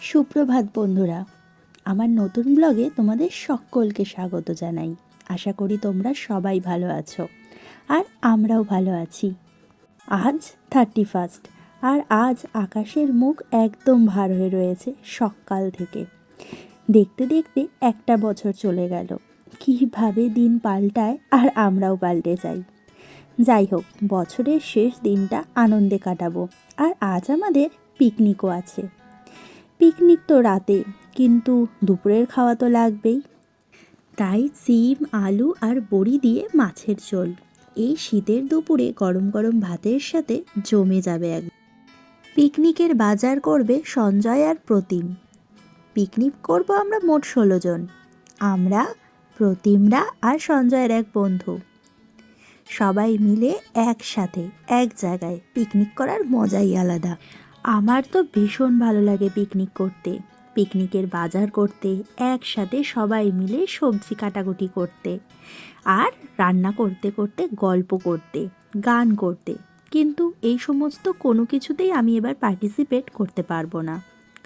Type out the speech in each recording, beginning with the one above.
সুপ্রভাত বন্ধুরা, আমার নতুন ব্লগে তোমাদের সকলকে স্বাগত জানাই। আশা করি তোমরা সবাই ভালো আছো, আর আমরাও ভালো আছি। আজ 31, আর আজ আকাশের মুখ একদম ভার হয়ে রয়েছে সকাল থেকে। দেখতে দেখতে একটা বছর চলে গেল। কীভাবে দিন পাল্টায় আর আমরাও পাল্টে যাই। যাই হোক, বছরের শেষ দিনটা আনন্দে কাটাবো। আর আজ আমাদের পিকনিকও আছে। পিকনিক তো রাতে, কিন্তু দুপুরের খাওয়া তো লাগবেই। তাই সিম, আলু আর বড়ি দিয়ে মাছের ঝোল এই শীতের দুপুরে গরম গরম ভাতের সাথে জমে যাবে এক। পিকনিকের বাজার করবে সঞ্জয় আর প্রতিম। পিকনিক করব আমরা মোট 16 জন। আমরা, প্রতিমরা আর সঞ্জয়ের এক বন্ধু, সবাই মিলে একসাথে এক জায়গায় পিকনিক করার মজাই আলাদা। আমার তো ভীষণ ভালো লাগে পিকনিক করতে, পিকনিকের বাজার করতে, একসাথে সবাই মিলে সবজি কাটাকুটি করতে, আর রান্না করতে করতে গল্প করতে, গান করতে। কিন্তু এই সমস্ত কোনো কিছুতেই আমি এবার পার্টিসিপেট করতে পারবো না,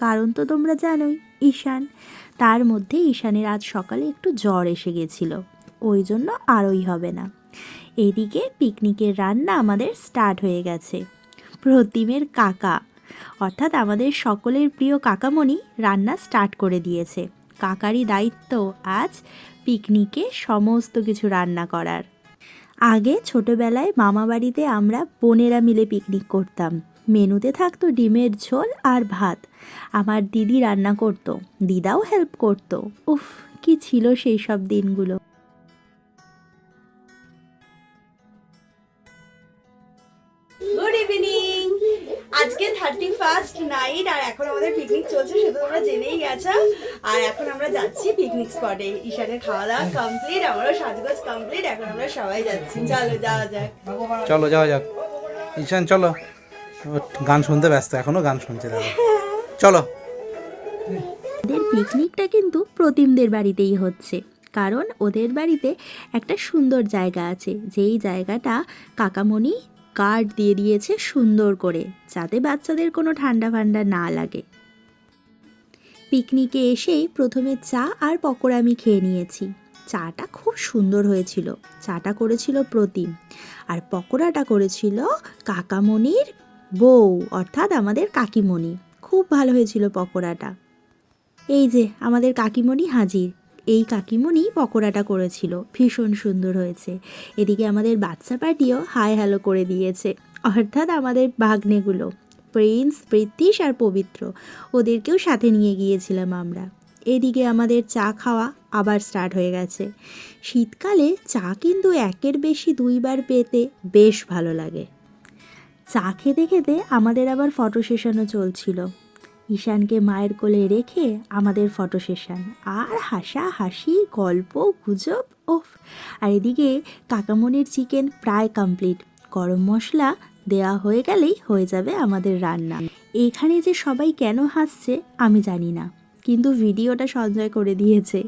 কারণ তো তোমরা জানোই ঈশান। তার মধ্যে ঈশানের আজ সকালে একটু জ্বর এসে গেছিলো, ওই জন্য আরই হবে না। এদিকে পিকনিকের রান্না আমাদের স্টার্ট হয়ে গেছে। প্রতিমের কাকা, অর্থাৎ আমাদের সকলের প্রিয় কাকামণি রান্না স্টার্ট করে দিয়েছে। কাকারই দায়িত্ব আজ পিকনিকে সমস্ত কিছু রান্না করার। আগে ছোটোবেলায় মামা বাড়িতে আমরা বোনেরা মিলে পিকনিক করতাম। মেনুতে থাকতো ডিমের ঝোল আর ভাত। আমার দিদি রান্না করতো, দিদাও হেল্প করতো। উফ, কি ছিল সেই সব দিনগুলো। Good evening. আজকে 31st নাইট, আর এখন আমাদের পিকনিক চলছে, সেটা তোমরা জেনেই গেছো। আর এখন আমরা যাচ্ছি পিকনিক স্পটে। ঈশানের খাওয়া দাওয়া কমপ্লিট, আমারও সাজগোজ কমপ্লিট। এখন আমরা সবাই যাচ্ছি, চলো যাওয়া যাক। চলো যাওয়া যাক। ঈশান চলো, ও গান শুনতে ব্যস্ত, এখনো গান শুনছে দাদা। চলো। ওদের পিকনিকটা কিন্তু প্রতিমদের বাড়িতেই হচ্ছে, কারণ ওদের বাড়িতে একটা সুন্দর জায়গা আছে, যেই জায়গাটা কাকামণি গার্ড দিয়ে দিয়েছে সুন্দর করে, যাতে বাচ্চাদের কোনো ঠান্ডা ফান্ডা না লাগে। পিকনিকে এসেই প্রথমে চা আর পকোড়া আমি খেয়ে নিয়েছি। চাটা খুব সুন্দর হয়েছিল। চাটা করেছিল প্রতিম, আর পকোড়াটা করেছিল কাকামণির বউ, অর্থাৎ আমাদের কাকিমণি। খুব ভালো হয়েছিল পকোড়াটা। এই যে আমাদের কাকিমণি হাজির। এই কাকিমণি পকোড়াটা করেছিল, ভীষণ সুন্দর হয়েছে। এদিকে আমাদের বাচ্চা পার্টিও হাই হ্যালো করে দিয়েছে, অর্থাৎ আমাদের ভাগ্নেগুলো প্রিন্স, পৃথ্বীশ আর পবিত্র, ওদেরকেও সাথে নিয়ে গিয়েছিলাম আমরা। এদিকে আমাদের চা খাওয়া আবার স্টার্ট হয়ে গেছে। শীতকালে চা কিন্তু একের বেশি 2বার পেতে বেশ ভালো লাগে। চা খেতে খেতে আমাদের আবার ফটো সেশনও চলছিল। ঈশানকে মায়ের কোলে রেখে আমাদের ফটো সেশন, আর হাসাহাসি, গল্প গুজব, ওফ। আর এদিকে কাকামণির চিকেন প্রায় কমপ্লিট। গরম মশলা দেওয়া হয়ে গেলেই হয়ে যাবে আমাদের রান্না। এখানে যে সবাই কেন হাসছে আমি জানি না, কিন্তু ভিডিওটা সঞ্জয় করে দিয়েছে,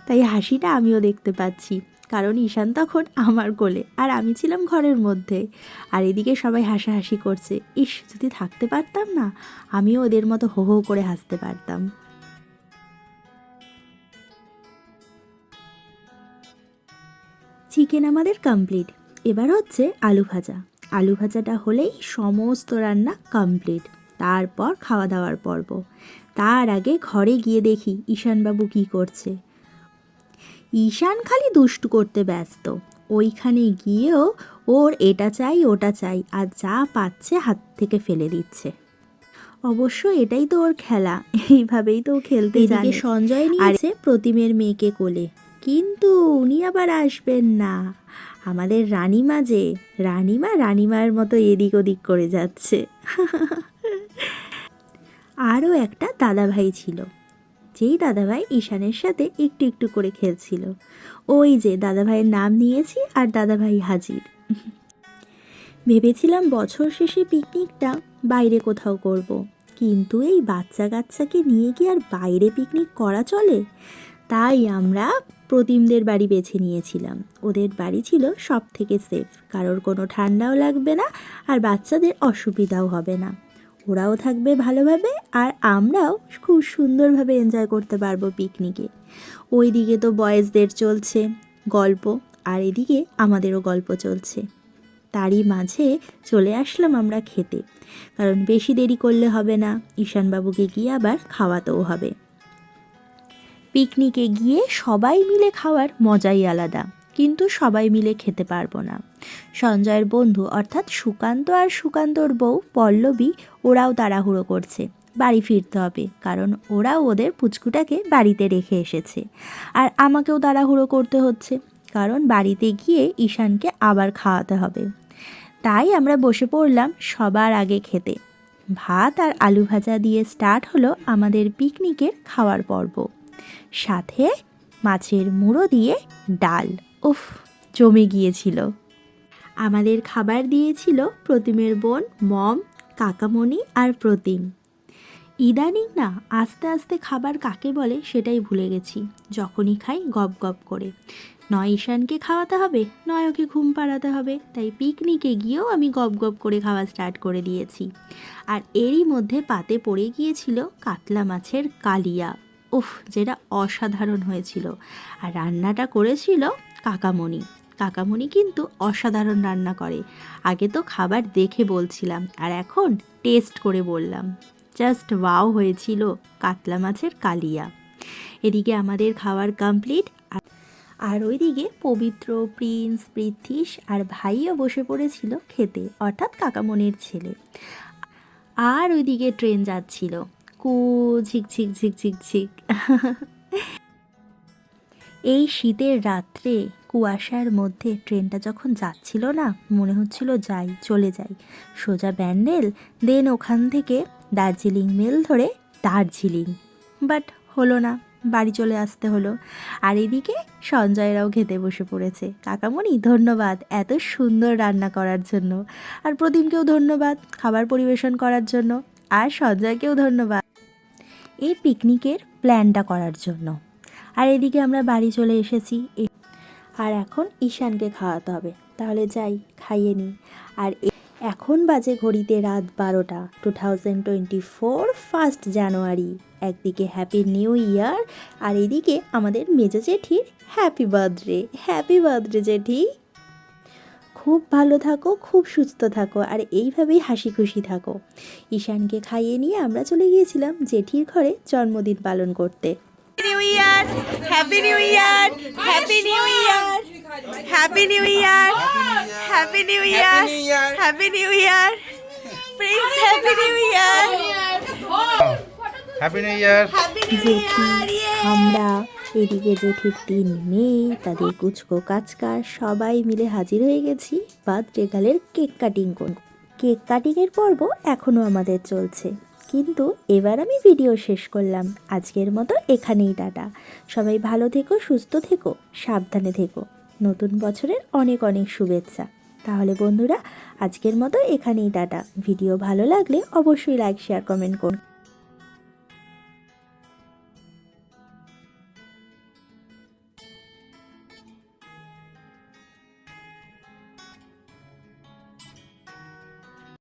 তাই হাসিটা আমিও দেখতে পাচ্ছি। কারণ ঈশান তখন আমার কোলে, আর আমি ছিলাম ঘরের মধ্যে। আর এদিকে সবাই হাসাহাসি করছে। ইস, যদি থাকতে পারতাম না, আমিও ওদের মতো হো হো করে হাসতে পারতাম। চিকেন আমাদের কমপ্লিট। এবার হচ্ছে আলু ভাজা। আলু ভাজাটা হলেই সমস্ত রান্না কমপ্লিট। তারপর খাওয়া দাওয়ার পর্ব। তার আগে ঘরে গিয়ে দেখি ঈশানবাবু কী করছে। ঈশান খালি দুষ্টু করতে ব্যস্ত। ওইখানে গিয়েও ওর এটা চাই ওটা চাই, আর যা পাচ্ছে হাত থেকে ফেলে দিচ্ছে। অবশ্য এটাই তো ওর খেলা, এইভাবেই তো খেলতে জানে। সঞ্জয় নিয়েছে প্রতিমের মেয়েকে কোলে, কিন্তু উনি আবার আসবেন না। আমাদের রানীমা যে, রানীমার মতো এদিক ওদিক করে যাচ্ছে। আরও একটা দাদাভাই ছিল, যেই দাদাভাই ঈশানের সাথে একটু একটু করে খেলছিল। ওই যে দাদাভাইয়ের নাম নিয়েছি, আর দাদাভাই হাজির। ভেবেছিলাম বছর শেষে পিকনিকটা বাইরে কোথাও করব, কিন্তু এই বাচ্চা কাচ্চাকে নিয়ে কি আর বাইরে পিকনিক করা চলে? তাই আমরা প্রতিমদের বাড়ি বেছে নিয়েছিলাম। ওদের বাড়ি ছিল সব থেকে সেফ, কারোর কোনো ঠান্ডাও লাগবে না, আর বাচ্চাদের অসুবিধাও হবে না। ওরাও থাকবে ভালোভাবে আর আমরাও খুব সুন্দরভাবে এনজয় করতে পারবো পিকনিকে। ওইদিকে তো বয়েজদের চলছে গল্প, আর এদিকে আমাদেরও গল্প চলছে। তারই মাঝে চলে আসলাম আমরা খেতে, কারণ বেশি দেরি করলে হবে না, ঈশানবাবুকে গিয়ে আবার খাওয়াতেও হবে। পিকনিকে গিয়ে সবাই মিলে খাওয়ার মজাই আলাদা, কিন্তু সবাই মিলে খেতে পারবো না। সঞ্জয়ের বন্ধু অর্থাৎ সুকান্ত আর সুকান্তর বউ পল্লবী ওরাও তাড়াহুড়ো করছে, বাড়ি ফিরতে হবে, কারণ ওরাও ওদের পুচকুটাকে বাড়িতে রেখে এসেছে। আর আমাকেও তাড়াহুড়ো করতে হচ্ছে, কারণ বাড়িতে গিয়ে ঈশানকে আবার খাওয়াতে হবে। তাই আমরা বসে পড়লাম সবার আগে খেতে। ভাত আর আলু ভাজা দিয়ে স্টার্ট হলো আমাদের পিকনিকের খাওয়ার পর্ব, সাথে মাছের মুড়ো দিয়ে ডাল। উফ, জমে গিয়েছিল। আমাদের খাবার দিয়েছিল প্রতিমের বোন মম, কাকামণি আর প্রতিম। ইদানিং না আস্তে আস্তে খাবার কাকে বলে সেটাই ভুলে গেছি। যখনই খাই গপ গপ করে, নয় ঈশানকে খাওয়াতে হবে, নয় ওকে ঘুম পাড়াতে হবে। তাই পিকনিকে গিয়েও আমি গপ গপ করে খাওয়া স্টার্ট করে দিয়েছি। আর এরই মধ্যে পাতে পড়ে গিয়েছিল কাতলা মাছের কালিয়া। উফ, যেটা অসাধারণ হয়েছিল। আর রান্নাটা করেছিল কাকামণি। কাকামণি কিন্তু অসাধারণ রান্না করে। আগে তো খাবার দেখে বলছিলাম, আর এখন টেস্ট করে বললাম, জাস্ট ওয়াও হয়েছিল কাতলা মাছের কালিয়া। এদিকে আমাদের খাবার কমপ্লিট, আর ওইদিকে পবিত্র, প্রিন্স, পৃথ্বীশ আর ভাইও বসে পড়েছিল খেতে, অর্থাৎ কাকামণির ছেলে। আর ওইদিকে ট্রেন যাচ্ছিল, কু ঝিকঝিক ঝিকঝিক ঝিক। এই শীতের রাত্রে কুয়াশার মধ্যে ট্রেনটা যখন যাচ্ছিল না, মনে হচ্ছিল যাই, চলে যাই সোজা ব্যান্ডেল, দেন ওখান থেকে দার্জিলিং মেল ধরে দার্জিলিং। বাট হলো না, বাড়ি চলে আসতে হলো। আর এদিকে সঞ্জয়রাও খেতে বসে পড়েছে। কাকামণি ধন্যবাদ এত সুন্দর রান্না করার জন্য, আর প্রতিমকেও ধন্যবাদ খাবার পরিবেশন করার জন্য, আর সঞ্জয়কেও ধন্যবাদ এই পিকনিকের প্ল্যানটা করার জন্য। আর এদিকে আমরা বাড়ি চলে এসেছি, আর এখন ঈশানকে খাওয়াতে হবে। তাহলে যাই, খাইয়ে নিই। আর এখন বাজে ঘড়িতে রাত 12টা, 2024 1 জানুয়ারি। একদিকে হ্যাপি নিউ ইয়ার, আর এদিকে আমাদের মেজো জেঠির হ্যাপি বার্থডে। হ্যাপি বার্থডে জেঠি, খুব ভালো থাকো, খুব সুস্থ থাকো, আর এইভাবেই হাসি খুশি থাকো। ঈশানকে খাইয়ে নিয়ে আমরা চলে গিয়েছিলাম জেঠির ঘরে জন্মদিন পালন করতে। New year, happy new year, happy new year, happy new year, happy new year, happy new year, prince happy new year, happy new year. জেঠি, আমরা, এদিকে জেঠির 3 মেয়ে, তাদের কুচকো কাচকা সবাই মিলে হাজির হয়ে গেছি বার্থডে গার্লের কেক কাটিং করতে। কেক কাটিংয়ের পর্ব এখনও আমাদের চলছে, কিন্তু এবার আমি ভিডিও শেষ করলাম। আজকের মতো এখানেই টাটা। সবাই ভালো থেকো, সুস্থ থেকো, সাবধানে থেকো। নতুন বছরের অনেক অনেক শুভেচ্ছা। তাহলে বন্ধুরা, আজকের মতো এখানেই টাটা। ভিডিও ভালো লাগলে অবশ্যই লাইক, শেয়ার, কমেন্ট করুন।